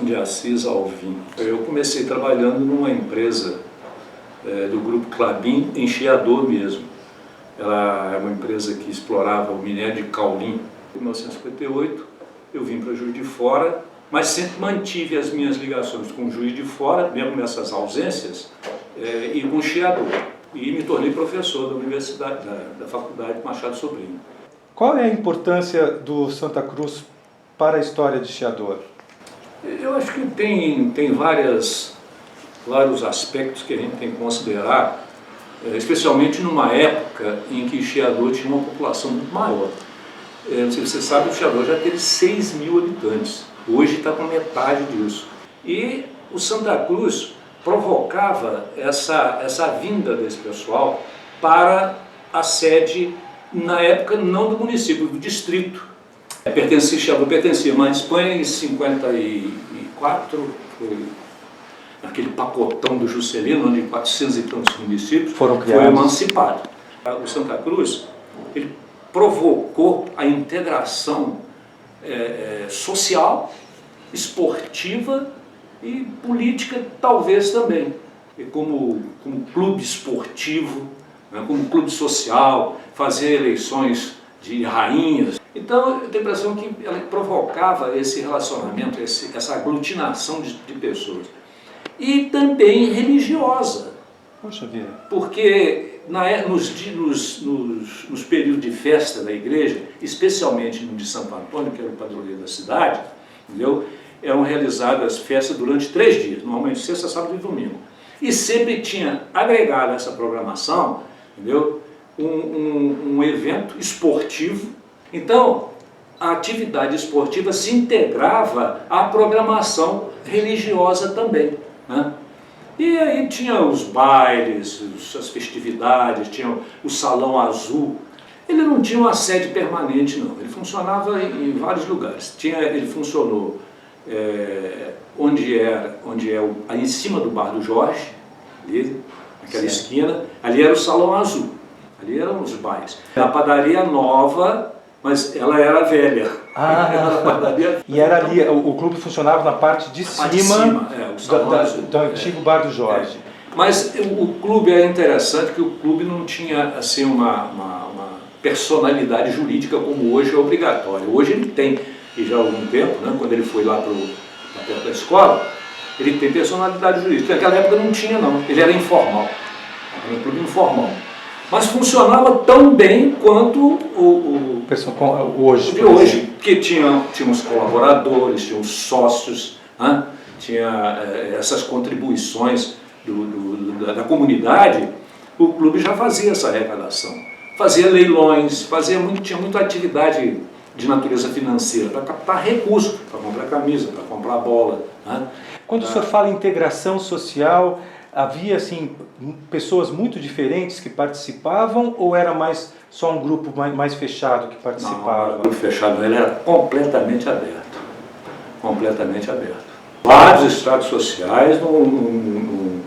de Assis Alvim. Eu comecei trabalhando numa empresa do Grupo Klabin, encheador mesmo. Ela é uma empresa que explorava o minério de caulin. Em 1958 eu vim para Juiz de Fora, mas sempre mantive as minhas ligações com Juiz de Fora, mesmo nessas ausências, e com o encheador. E me tornei professor da Universidade, da Faculdade Machado Sobrinho. Qual é a importância do Santa Cruz para a história de Chiador? Eu acho que tem vários aspectos que a gente tem que considerar, especialmente numa época em que Chiador tinha uma população muito maior. Não sei se você sabe, o Chiador já teve 6 mil habitantes, hoje está com metade disso. E o Santa Cruz provocava essa vinda desse pessoal para a sede, na época não do município, do distrito. Chiador pertencia à Espanha em 54, foi naquele pacotão do Juscelino, onde 400 e tantos municípios foram criados. Foi emancipado. O Santa Cruz, ele provocou a integração social, esportiva e política talvez também. E como clube esportivo, né, como clube social, fazer eleições de rainhas. Então eu tenho a impressão que ela provocava esse relacionamento, essa aglutinação de pessoas. E também religiosa. Poxa vida. Porque nos períodos de festa da igreja, especialmente no de Santo Antônio, que era o padroeiro da cidade, entendeu? Eram realizadas festas durante 3 dias, normalmente sexta, sábado e domingo. E sempre tinha agregado a essa programação, entendeu? Um evento esportivo. Então, a atividade esportiva se integrava à programação religiosa também, né? E aí tinha os bailes, as festividades, tinha o Salão Azul. Ele não tinha uma sede permanente, não. Ele funcionava em vários lugares. Ele funcionou onde é aí em cima do Bar do Jorge, ali, naquela esquina. Ali era o Salão Azul. Ali eram os bailes. Na Padaria Nova, mas ela era velha. E era ali, o clube funcionava na parte de cima, do antigo Bar do Jorge. Mas o clube é interessante que o clube não tinha assim, uma personalidade jurídica como hoje é obrigatório. Hoje ele tem, e já há algum tempo, né, quando ele foi lá perto da escola, ele tem personalidade jurídica. Naquela época não tinha não, ele era informal, era um clube informal. Mas funcionava tão bem quanto o hoje, porque tinha os colaboradores, tinha os sócios, né? Tinha essas contribuições da comunidade. O clube já fazia essa arrecadação, fazia leilões, tinha muita atividade de natureza financeira, para captar recursos, para comprar camisa, para comprar bola, né? Quando o senhor fala em integração social, havia assim pessoas muito diferentes que participavam ou era mais só um grupo mais fechado que participava? Não, o grupo fechado, ele era completamente aberto, completamente aberto. Vários estratos sociais, não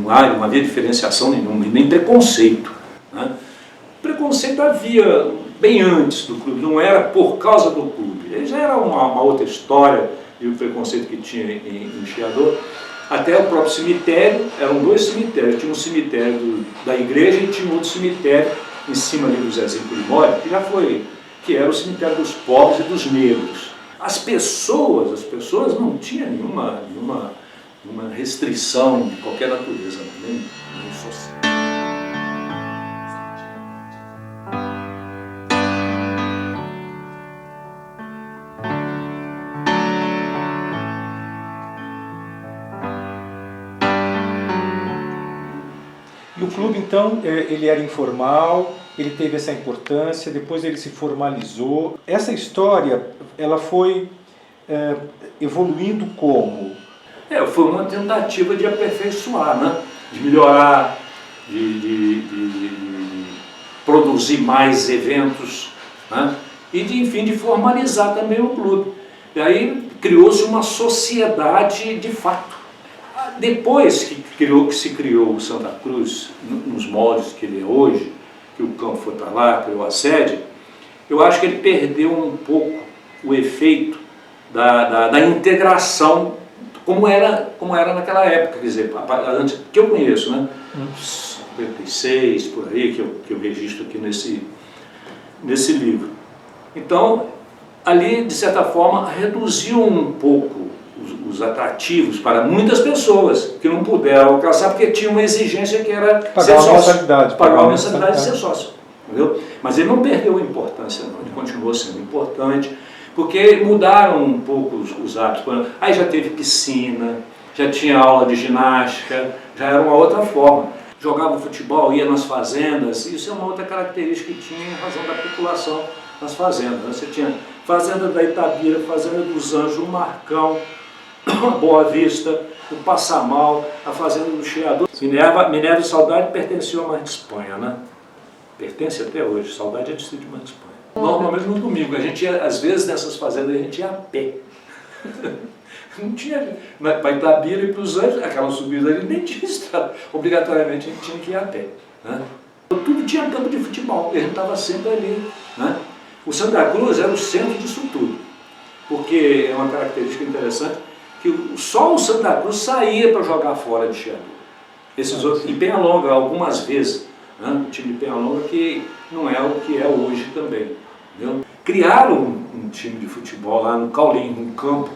havia diferenciação nenhuma, nem preconceito, né? Preconceito havia bem antes do clube, não era por causa do clube, ele já era uma outra história e o preconceito que tinha em Chiador. Até o próprio cemitério, eram 2 cemitérios, tinha um cemitério da igreja e tinha outro cemitério em cima ali do Zezinho Curimori, que era o cemitério dos pobres e dos negros. As pessoas não tinham nenhuma restrição de qualquer natureza, nem social. E o clube, então, ele era informal, ele teve essa importância, depois ele se formalizou. Essa história, ela foi evoluindo como? Foi uma tentativa de aperfeiçoar, né? De melhorar, de produzir mais eventos, né? E, enfim, de formalizar também o clube. E aí criou-se uma sociedade de fato. Depois que se criou o Santa Cruz, nos moldes que ele é hoje, que o campo foi para lá, criou a sede, eu acho que ele perdeu um pouco o efeito da integração, como era naquela época, quer dizer, antes, que eu conheço, né? 56, por aí, que eu registro aqui nesse livro. Então, ali, de certa forma, reduziu um pouco os atrativos para muitas pessoas que não puderam alcançar, porque tinha uma exigência que era pagar uma mensalidade. Pagar uma mensalidade e ser sócio. Entendeu? Mas ele não perdeu a importância, não. Ele continuou sendo importante, porque mudaram um pouco os hábitos. Aí já teve piscina, já tinha aula de ginástica, já era uma outra forma. Jogava futebol, ia nas fazendas, isso é uma outra característica que tinha em razão da população nas fazendas. Você tinha Fazenda da Itabira, Fazenda dos Anjos, o Marcão, Boa Vista, o Passamal, a Fazenda do Chiador. Minerva e Saudade pertenciam a Marca Espanha, né? Pertence até hoje, Saudade é distrito de Marca Espanha. Normalmente no domingo, a gente ia, às vezes nessas fazendas a gente ia a pé. Não tinha, para Itabira e para os Anjos, aquela subida ali nem tinha estrada. Obrigatoriamente a gente tinha que ir a pé. Né? Tudo tinha campo de futebol, a gente estava sempre ali. Né? O Santa Cruz era o centro disso tudo, porque é uma característica interessante que só o Santa Cruz saía para jogar fora de Chiador. Esses outros, e Penhalonga, algumas vezes, né? O time de Penhalonga que não é o que é hoje também. Entendeu? Criaram um time de futebol lá no Caulim, um campo,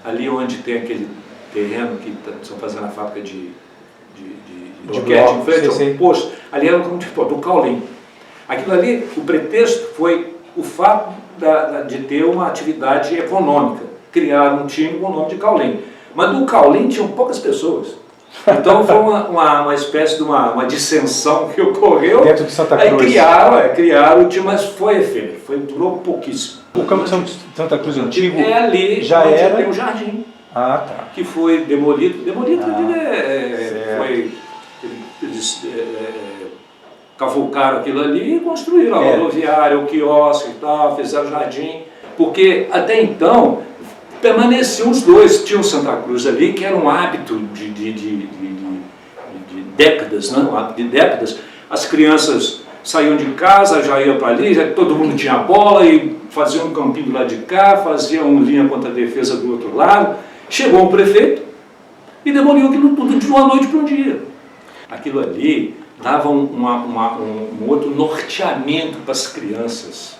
ali onde tem aquele terreno que estão fazendo a fábrica de boquete em frente ao posto, ali era um campo de futebol, do Caulim. Aquilo ali, o pretexto foi o fato de ter uma atividade econômica, criar um time com o nome de Caulim. Mas do Caulim tinham poucas pessoas. Então foi uma espécie de uma dissensão que ocorreu. Dentro de Santa Cruz. Aí criaram o time, mas foi efêmero, durou pouquíssimo. O campo de Santa Cruz antigo é ali já onde era... tem o jardim. Ah, tá. Que foi demolido. Eles cavucaram aquilo ali e construíram a rodoviária, o quiosque e tal, fizeram o jardim. Porque até então permaneciam os dois. Tinha o Santa Cruz ali, que era um hábito de décadas, né? Um hábito de décadas. As crianças saíam de casa, já iam para ali, já todo mundo tinha bola e faziam um campinho do lado de cá, faziam linha contra a defesa do outro lado. Chegou o prefeito e demoliu aquilo tudo de uma noite para um dia. Aquilo ali dava um outro norteamento para as crianças.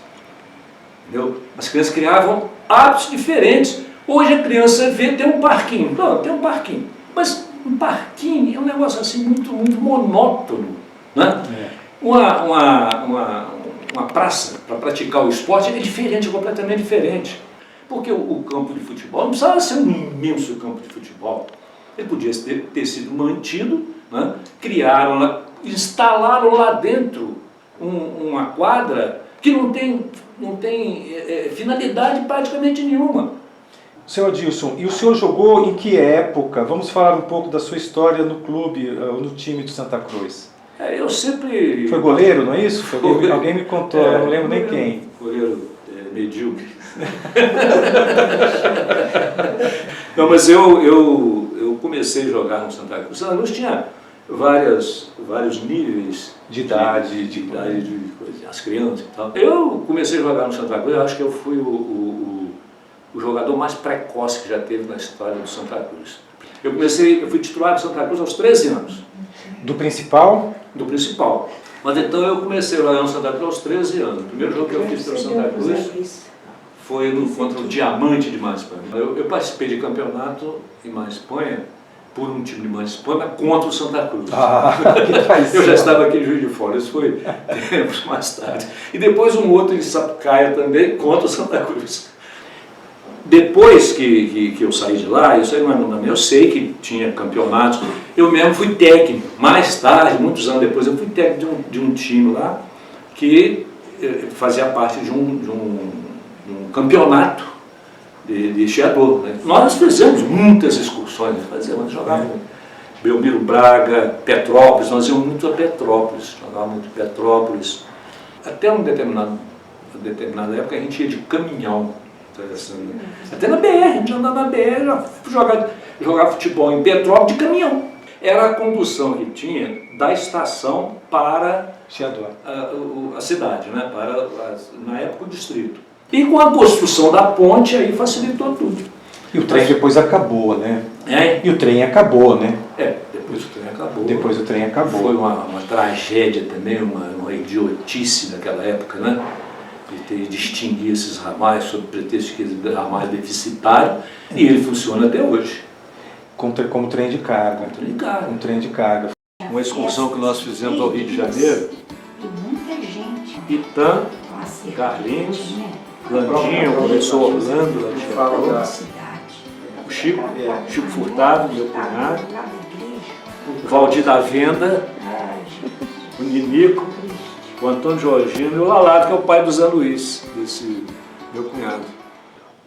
Entendeu? As crianças criavam hábitos diferentes. Hoje a criança vê, tem um parquinho. Não, tem um parquinho. Mas um parquinho é um negócio assim muito monótono. Né? Uma praça para praticar o esporte é diferente, é completamente diferente. Porque o campo de futebol não precisava ser um imenso campo de futebol. Ele podia ter sido mantido, né? Instalaram lá dentro uma quadra que não tem finalidade praticamente nenhuma. Senhor Adilson, e o senhor jogou em que época? Vamos falar um pouco da sua história no clube, no time do Santa Cruz. Eu sempre... Foi goleiro, não é isso? Alguém me contou, eu não lembro nem quem. Goleiro medíocre. Não, mas eu comecei a jogar no Santa Cruz. Santa Cruz tinha vários níveis de idade, de coisa, as crianças e tal. Eu comecei a jogar no Santa Cruz, eu acho que eu fui o jogador mais precoce que já teve na história do Santa Cruz. Eu fui titular do Santa Cruz aos 13 anos. Do principal? Do principal. Mas então eu comecei a jogar no Santa Cruz aos 13 anos. O primeiro jogo que eu fiz pelo Santa Cruz foi contra o Diamante de Mar Espanha. Eu participei de campeonato em Mar Espanha, por um time de Mar Espanha, contra o Santa Cruz. Eu já estava aqui em Juiz de Fora, isso foi tempos mais tarde. E depois um outro em Sapucaia também, contra o Santa Cruz. Depois que eu saí de lá, isso aí não é nada meu, eu sei que tinha campeonatos, eu mesmo fui técnico. Mais tarde, muitos anos depois, eu fui técnico de um time lá que fazia parte de um campeonato de Chiador. Né? Nós fizemos muitas excursões, jogávamos Belmiro Braga, Petrópolis, nós íamos muito a Petrópolis, jogávamos muito Petrópolis. Até uma determinada época a gente ia de caminhão. Até na BR, a gente andava na BR, jogar futebol em Petrópolis de caminhão. Era a condução que tinha da estação para a cidade, né? Na época o distrito. E com a construção da ponte, aí facilitou tudo. E o trem depois acabou, né? É? E o trem acabou, né? Depois o trem acabou. Depois o trem acabou. Foi uma tragédia também, uma idiotice naquela época, né? De ter distinguir esses ramais sob pretexto que eles ramais deficitários, e ele funciona até hoje. Como trem de carga. Trem de carga. Um trem de carga. Uma excursão que nós fizemos ao Rio de Janeiro, Itã, Carlinhos, Landinho, começou Orlando, lá de Fala, o Chico Furtado, meu cunhado, o Valdir da Venda, o Ninico, o Antônio Jorginho e o Lalado, que é o pai do Zé Luiz, desse meu cunhado.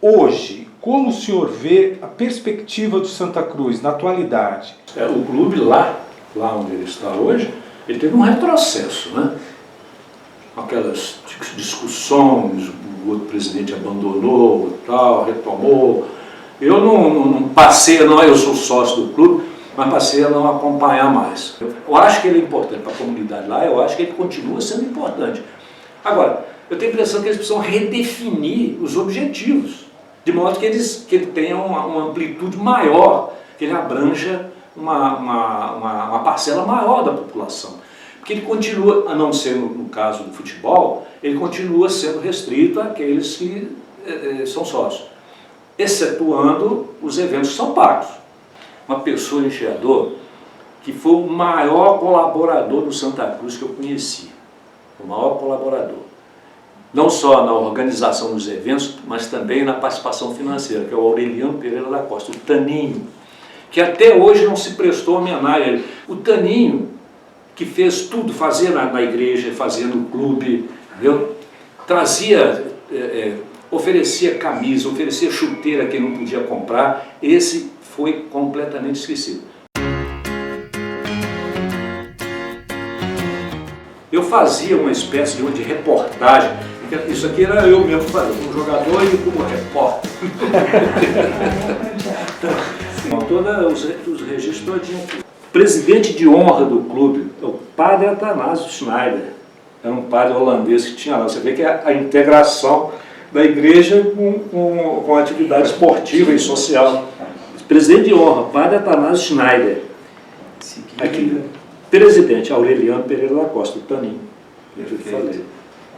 Hoje, como o senhor vê a perspectiva do Santa Cruz na atualidade? O clube lá onde ele está hoje, ele teve um retrocesso, né? Aquelas discussões, o outro presidente abandonou e tal, retomou. Eu não passei, eu sou sócio do clube, mas passei a não acompanhar mais. Eu acho que ele é importante para a comunidade lá, eu acho que ele continua sendo importante. Agora, eu tenho a impressão que eles precisam redefinir os objetivos, de modo que ele tenha uma amplitude maior, que ele abranja uma parcela maior da população. Porque ele continua, a não ser no caso do futebol, ele continua sendo restrito àqueles que são sócios, excetuando os eventos que são pagos. Uma pessoa encheador que foi o maior colaborador do Santa Cruz que eu conheci, o maior colaborador. Não só na organização dos eventos, mas também na participação financeira, que é o Aureliano Pereira da Costa, o Taninho, que até hoje não se prestou homenagem a ele. O Taninho, que fez tudo, fazia na igreja, fazia no clube, entendeu? Trazia, oferecia camisa, oferecia chuteira a quem não podia comprar, esse foi completamente esquecido. Eu fazia uma espécie de reportagem, isso aqui era eu mesmo fazendo, como jogador e como repórter. Todos os registros todinhos aqui. Presidente de honra do clube é o padre Athanásio Schneider. Era um padre holandês que tinha lá. Você vê que é a integração da igreja com a atividade esportiva e social. Presidente de honra, padre Athanásio Schneider. Aqui, presidente Aureliano Pereira da Costa, o Taninho.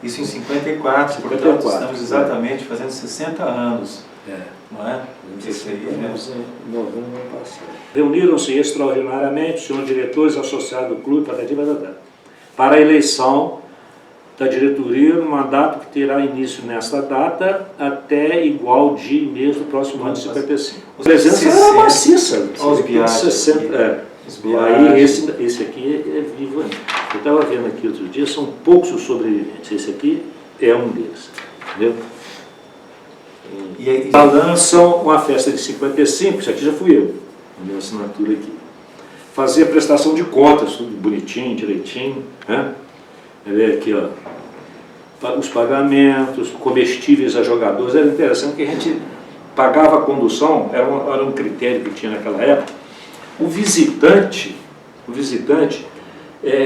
Isso em 54, portanto estamos exatamente fazendo 60 anos. Não é? Isso aí, né? Reuniram-se extraordinariamente os senhores diretores associados do clube para a eleição da diretoria no mandato que terá início nesta data até igual dia e mês do próximo ano de 55. A presença era maciça. Os viagens. 60, aí esse aqui é vivo ainda. Eu estava vendo aqui outro dia, são poucos os sobreviventes. Esse aqui é um deles. Entendeu? E lançam uma festa de 55, isso aqui já fui eu, a minha assinatura aqui. Fazia prestação de contas, tudo bonitinho, direitinho, né? Aqui, ó, os pagamentos, comestíveis a jogadores, era interessante que a gente pagava a condução, era um critério que tinha naquela época. O visitante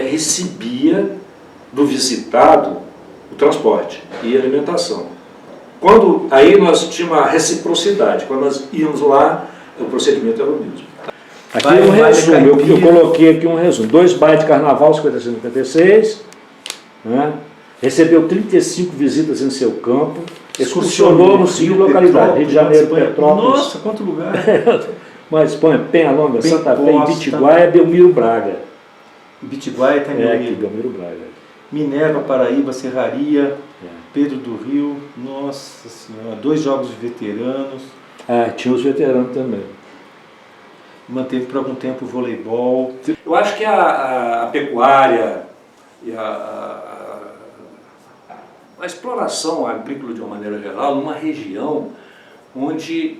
recebia do visitado o transporte e a alimentação. Aí nós tínhamos a reciprocidade, quando nós íamos lá, o procedimento era o mesmo. Aqui é um resumo, eu coloquei aqui um resumo. 2 bailes de carnaval, 55 e 56, né? Recebeu 35 visitas em seu campo, excursionou no seguinte localidade, Rio de Janeiro, Petrópolis. Nossa, quanto lugar! Mas põe Penhalonga, Santa Fé, Ibitiguaia, Belmiro Braga. Ibitiguaia tem aqui, Belmiro Braga. Minerva, Paraíba, Serraria, Pedro do Rio, nossa senhora, 2 jogos de veteranos. Tinha os veteranos também. Manteve por algum tempo o voleibol. Eu acho que a pecuária e a exploração agrícola de uma maneira geral, numa região onde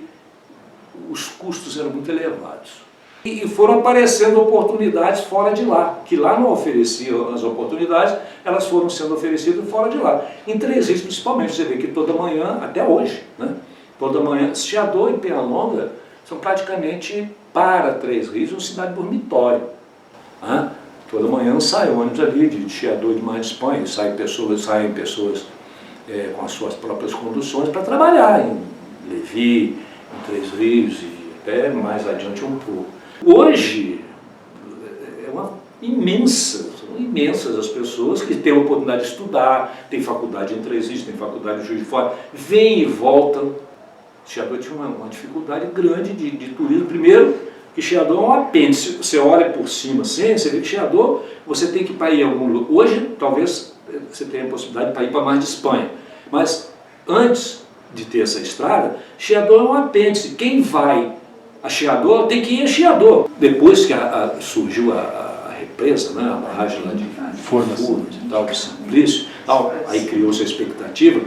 os custos eram muito elevados. E foram aparecendo oportunidades fora de lá, que lá não ofereciam as oportunidades, elas foram sendo oferecidas fora de lá. Em Três Rios, principalmente, você vê que toda manhã, até hoje, né? Toda manhã, Chiador e Penhalonga são praticamente, para Três Rios, uma cidade dormitório. Né? Toda manhã sai ônibus ali de Chiador e de Mar de Espanha, saem pessoas com as suas próprias conduções para trabalhar em Levi, em Três Rios e até mais adiante um pouco. Hoje, são imensas as pessoas que têm a oportunidade de estudar, tem faculdade em Três Rios, tem faculdade em Juiz de Fora, vêm e voltam. Chiador tinha uma dificuldade grande de turismo. Primeiro, que Chiador é um apêndice. Você olha por cima assim, você vê que Chiador, você tem que ir para ir em algum lugar. Hoje, talvez, você tenha a possibilidade para ir para mais de Espanha. Mas, antes de ter essa estrada, Chiador é um apêndice. Quem vai a Chiador tem que ir a Chiador. Depois que surgiu a represa, né, a barragem lá de Furnas e tal, de Simplício, tal, aí criou-se a expectativa,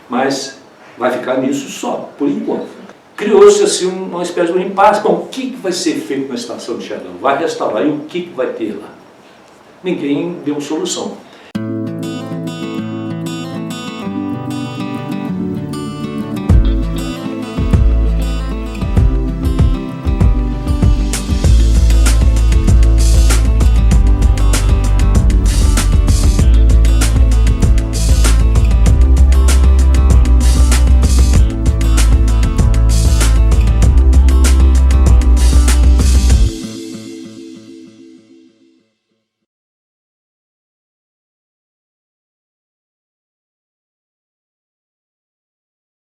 mas vai ficar nisso só, por enquanto. Criou-se assim uma espécie de impasse. Bom, o que vai ser feito na estação de Chiador? Vai restaurar e o que vai ter lá? Ninguém deu solução.